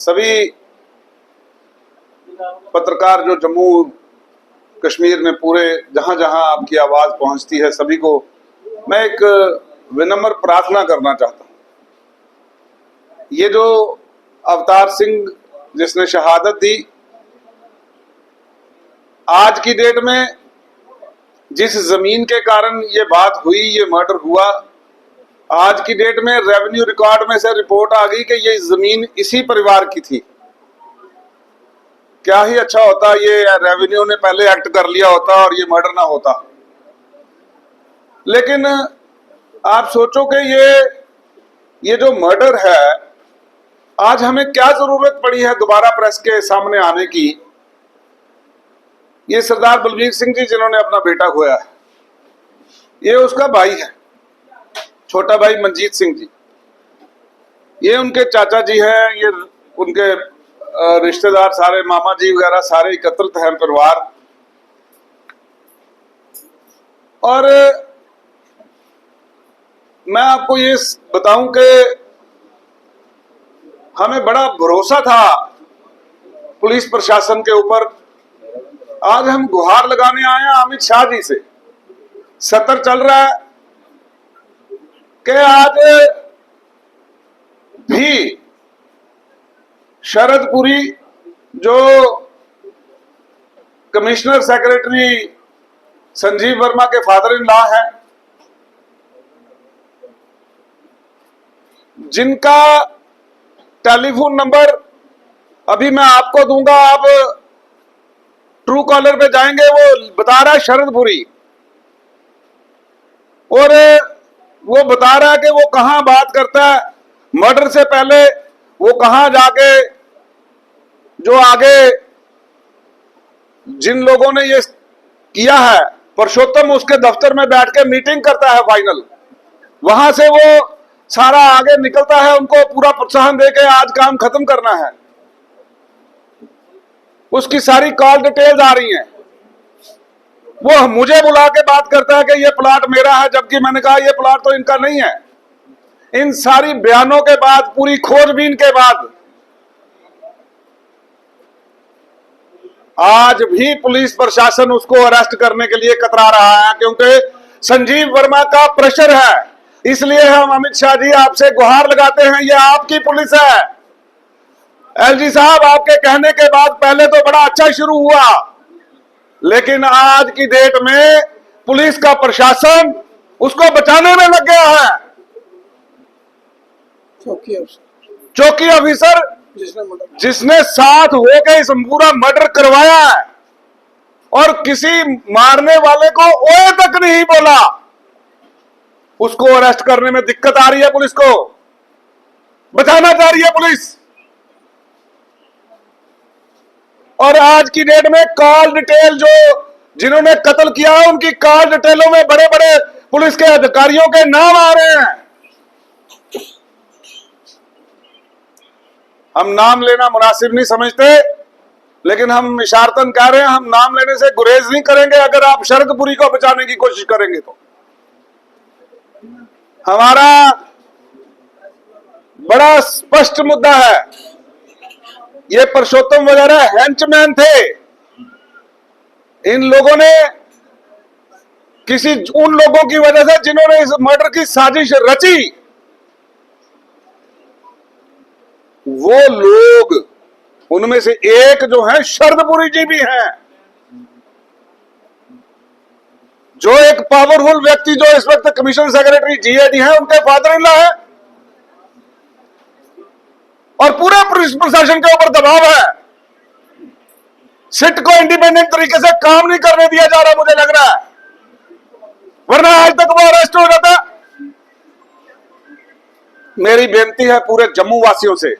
सभी पत्रकार जो जम्मू कश्मीर में पूरे जहां जहां आपकी आवाज पहुंचती है, सभी को मैं एक विनम्र प्रार्थना करना चाहता हूं। ये जो अवतार सिंह जिसने शहादत दी, आज की डेट में जिस जमीन के कारण ये बात हुई, ये मर्डर हुआ, आज की डेट में रेवेन्यू रिकॉर्ड में से रिपोर्ट आ गई कि ये जमीन इसी परिवार की थी। क्या ही अच्छा होता ये रेवेन्यू ने पहले एक्ट कर लिया होता और ये मर्डर ना होता। लेकिन आप सोचो कि ये जो मर्डर है, आज हमें क्या जरूरत पड़ी है दोबारा प्रेस के सामने आने की। ये सरदार बलबीर सिंह जी जिन्होंने अपना बेटा खोया है, ये उसका भाई है, छोटा भाई मनजीत सिंह जी, ये उनके चाचा जी हैं, ये उनके रिश्तेदार सारे मामा जी वगैरह सारे एकत्रित हैं परिवार। और मैं आपको ये बताऊं कि हमें बड़ा भरोसा था पुलिस प्रशासन के ऊपर। आज हम गुहार लगाने आए हैं अमित शाह जी से। सत्र चल रहा है कि आज भी शरदपुरी जो कमिश्नर सेक्रेटरी संजीव वर्मा के फादर इन लॉ है, जिनका टेलीफोन नंबर अभी मैं आपको दूंगा, आप ट्रू कॉलर पे जाएंगे, वो बता रहा है शरदपुरी, और वो बता रहा है कि वो कहां बात करता है मर्डर से पहले, वो कहां जाके जो आगे जिन लोगों ने ये किया है, पुरुषोत्तम उसके दफ्तर में बैठ के मीटिंग करता है फाइनल, वहां से वो सारा आगे निकलता है, उनको पूरा प्रोत्साहन देके आज काम खत्म करना है। उसकी सारी कॉल डिटेल्स आ रही हैं। वो मुझे बुला के बात करता है कि ये प्लाट मेरा है, जबकि मैंने कहा ये प्लाट तो इनका नहीं है। इन सारी बयानों के बाद, पूरी खोजबीन के बाद, आज भी पुलिस प्रशासन उसको अरेस्ट करने के लिए कतरा रहा है, क्योंकि संजीव वर्मा का प्रेशर है। इसलिए हम अमित शाह जी आपसे गुहार लगाते हैं, ये आपकी पुलिस है। एलजी साहब, आपके कहने के बाद पहले तो बड़ा अच्छा शुरू हुआ, लेकिन आज की डेट में पुलिस का प्रशासन उसको बचाने में लग गया है। चौकी ऑफिसर जिसने साथ होकर इस पूरा मर्डर करवाया है, और किसी मारने वाले को ओए तक नहीं बोला, उसको अरेस्ट करने में दिक्कत आ रही है। पुलिस को बचाना चाह रही है पुलिस। और आज की डेट में कॉल डिटेल जो जिन्होंने कत्ल किया है, उनकी कॉल डिटेलों में बड़े बड़े पुलिस के अधिकारियों के नाम आ रहे हैं। हम नाम लेना मुनासिब नहीं समझते, लेकिन हम इशारतन कह रहे हैं, हम नाम लेने से गुरेज नहीं करेंगे। अगर आप शरदपुरी को बचाने की कोशिश करेंगे तो हमारा बड़ा स्पष्ट मुद्दा है। ये पुरुषोत्तम वगैरह हेंचमैन थे। इन लोगों ने उन लोगों की वजह से जिन्होंने इस मर्डर की साजिश रची, वो लोग, उनमें से एक जो है शरदपुरी जी भी हैं, जो एक पावरफुल व्यक्ति जो इस वक्त कमिश्नर सेक्रेटरी जीएडी है, उनके फादर इन लॉ है। और पूरे पुलिस प्रशासन के ऊपर दबाव है। सिट को इंडिपेंडेंट तरीके से काम नहीं करने दिया जा रहा, मुझे लग रहा है, वरना आज तक वो अरेस्ट हो जाता। मेरी बेनती है पूरे जम्मू वासियों से,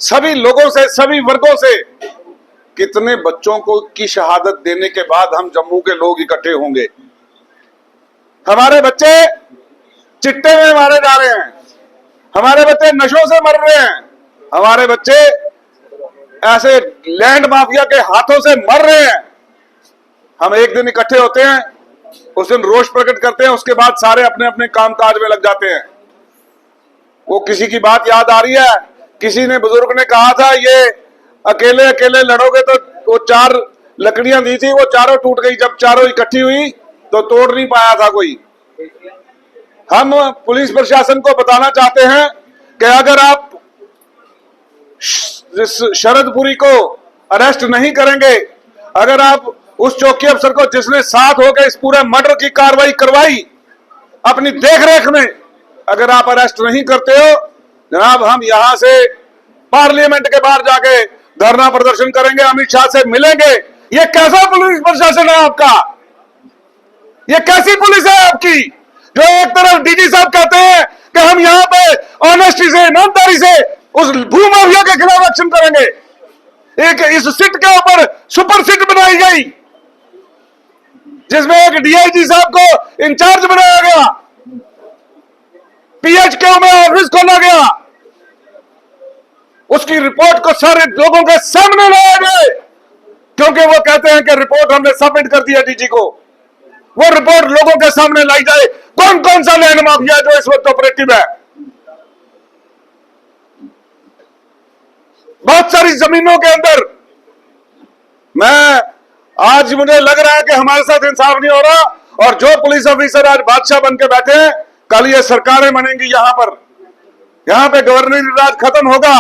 सभी लोगों से, सभी वर्गों से, कितने बच्चों को की शहादत देने के बाद हम जम्मू के लोग इकट्ठे होंगे। हमारे बच्चे चिट्टे में मारे जा रहे हैं, हमारे बच्चे नशों से मर रहे हैं, हमारे बच्चे ऐसे लैंड माफिया के हाथों से मर रहे हैं। हम एक दिन इकट्ठे होते हैं, उस दिन रोष प्रकट करते हैं, उसके बाद सारे अपने अपने कामकाज में लग जाते हैं। वो किसी की बात याद आ रही है किसी ने बुजुर्ग ने कहा था ये अकेले अकेले लड़ोगे तो वो 4 लकड़ियां दी थी, वो चारों टूट गई। जब चारों इकट्ठी हुई तो तोड़ नहीं पाया था कोई। हम पुलिस प्रशासन को बताना चाहते हैं कि अगर आप शरदपुरी को अरेस्ट नहीं करेंगे, अगर आप उस चौकी अफसर को जिसने साथ होकर इस पूरे मर्डर की कार्रवाई करवाई अपनी देखरेख में, अगर आप अरेस्ट नहीं करते हो जनाब, हम यहां से पार्लियामेंट के बाहर जाके धरना प्रदर्शन करेंगे, अमित शाह से मिलेंगे। ये कैसा पुलिस प्रशासन है आपका? ये कैसी पुलिस है आपकी, जो एक तरफ डीजी साहब कहते हैं कि हम यहां पे ऑनेस्टी से, ईमानदारी से उस भूमाफिया के खिलाफ एक्शन करेंगे। एक इस सिट के ऊपर सुपर सिट बनाई गई जिसमें एक डीआईजी साहब को इंचार्ज बनाया गया, पीएचक्यू में ऑफिस खोला गया, उसकी रिपोर्ट को सारे लोगों के सामने लाया गया, क्योंकि वो कहते हैं कि रिपोर्ट हमने सबमिट कर दिया डीजी को। वो रिपोर्ट लोगों के सामने लाई जाए, कौन कौन सा लैंड माफिया जो इस वक्त ऑपरेटिव है। बहुत सारी जमीनों के अंदर मैं आज मुझे लग रहा है कि हमारे साथ इंसाफ नहीं हो रहा, और जो पुलिस ऑफिसर आज बादशाह बन के बैठे हैं, कल ये सरकारें बनेंगी यहां पर। यहां पे गवर्नरी राज खत्म होगा,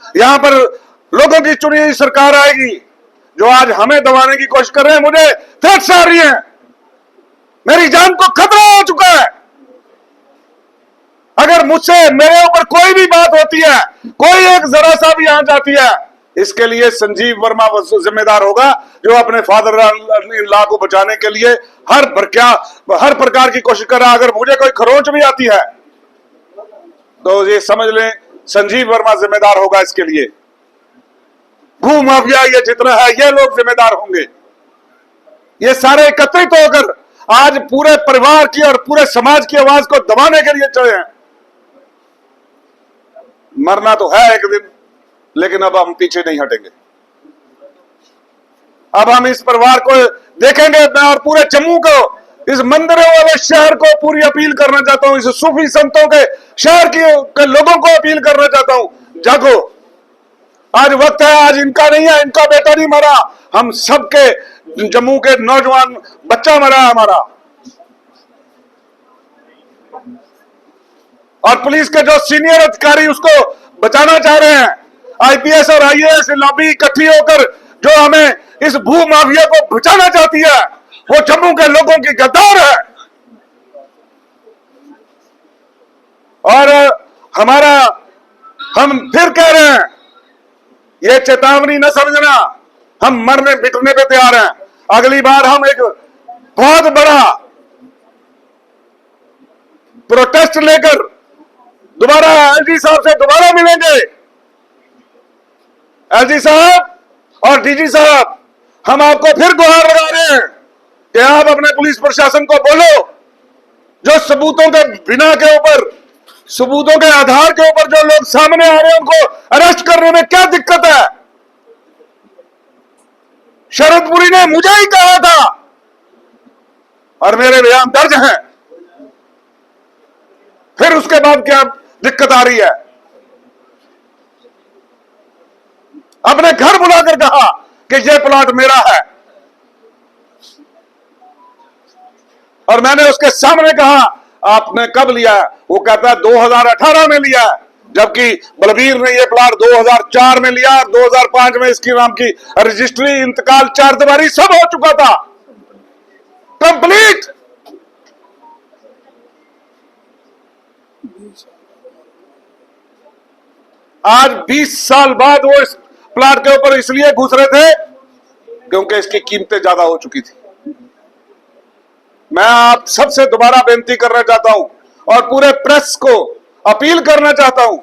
यहां पर लोगों की चुनी हुई सरकार आएगी। जो आज हमें दबाने की कोशिश कर रहे हैं, मुझे थ्रेट्स आ रही हैं, मेरी जान को खतरा हो चुका है। अगर मुझसे मेरे ऊपर कोई भी बात होती है, कोई एक जरा सा भी यहां जाती है, इसके लिए संजीव वर्मा जिम्मेदार होगा, जो अपने फादर इन लॉ को बचाने के लिए हर प्रकार की कोशिश कर रहा। अगर मुझे कोई खरोंच भी आती है तो ये समझ लें संजीव वर्मा जिम्मेदार होगा इसके लिए। भू माफिया ये जितना है, ये लोग जिम्मेदार होंगे। ये सारे एकत्रित होकर आज पूरे परिवार की और पूरे समाज की आवाज को दबाने के लिए चले हैं। मरना तो है एक दिन, लेकिन अब हम पीछे नहीं हटेंगे। अब हम इस परिवार को देखेंगे। मैं और पूरे जम्मू को, इस मंदिरों वाले शहर को पूरी अपील करना चाहता हूं, इस सूफी संतों के शहर के लोगों को अपील करना चाहता हूं, जागो, आज वक्त है। आज इनका नहीं है, इनका बेटा नहीं मरा, हम सबके जम्मू के नौजवान बच्चा मरा हमारा। और पुलिस के जो सीनियर अधिकारी उसको बचाना चाह रहे हैं, आईपीएस और आईएएस लॉबी इकट्ठी होकर जो हमें इस भू माफिया को बचाना चाहती है, वो जम्मू के लोगों की गद्दार है। और हम फिर कह रहे हैं, ये चेतावनी न समझना, हम मरने मिटने पे तैयार हैं। अगली बार हम एक बहुत बड़ा प्रोटेस्ट लेकर दोबारा एलजी साहब से दोबारा मिलेंगे। एलजी साहब और डीजी साहब, हम आपको फिर गुहार लगा रहे हैं कि आप अपने पुलिस प्रशासन को बोलो, जो सबूतों के बिना के ऊपर, सबूतों के आधार के ऊपर जो लोग सामने आ रहे हैं, उनको अरेस्ट करने में क्या दिक्कत है। शरदपुरी ने मुझे ही कहा था और मेरे बयान दर्ज हैं, फिर उसके बाद क्या दिक्कत आ रही है। अपने घर बुलाकर कहा कि यह प्लॉट मेरा है, और मैंने उसके सामने कहा आपने कब लिया है? वो कहता है 2018 में लिया है, जबकि बलबीर ने यह प्लॉट 2004 में लिया, 2005 में इसकी नाम की रजिस्ट्री, इंतकाल, 4 दीवारी सब हो चुका था, कंप्लीट। आज 20 साल बाद वो इस प्लाट के ऊपर इसलिए घुस रहे थे क्योंकि इसकी कीमतें ज्यादा हो चुकी थी। मैं आप सबसे दोबारा बेनती करना चाहता हूं और पूरे प्रेस को अपील करना चाहता हूं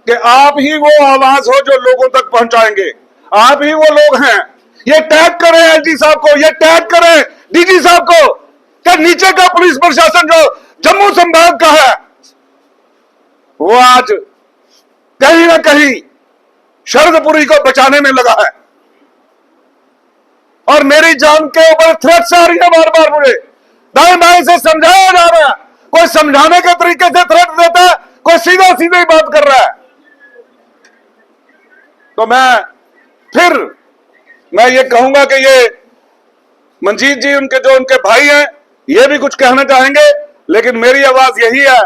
कि आप ही वो आवाज हो जो लोगों तक पहुंचाएंगे। आप ही वो लोग हैं। ये टैग करें एलजी साहब को, ये टैग करें डीजी साहब को कि नीचे का पुलिस प्रशासन जो जम्मू संभाग का है, वो आज कहीं ना कहीं शरदपुरी को बचाने में लगा है। और मेरी जान के ऊपर थ्रेट्स आ रही है बार बार, मुझे दाएं बाएं से समझाया जा रहा है। कोई समझाने के तरीके से थ्रेट देता है, कोई सीधा सीधा ही बात कर रहा है। तो मैं ये कहूंगा कि ये मंजीत जी उनके भाई हैं, ये भी कुछ कहना चाहेंगे, लेकिन मेरी आवाज यही है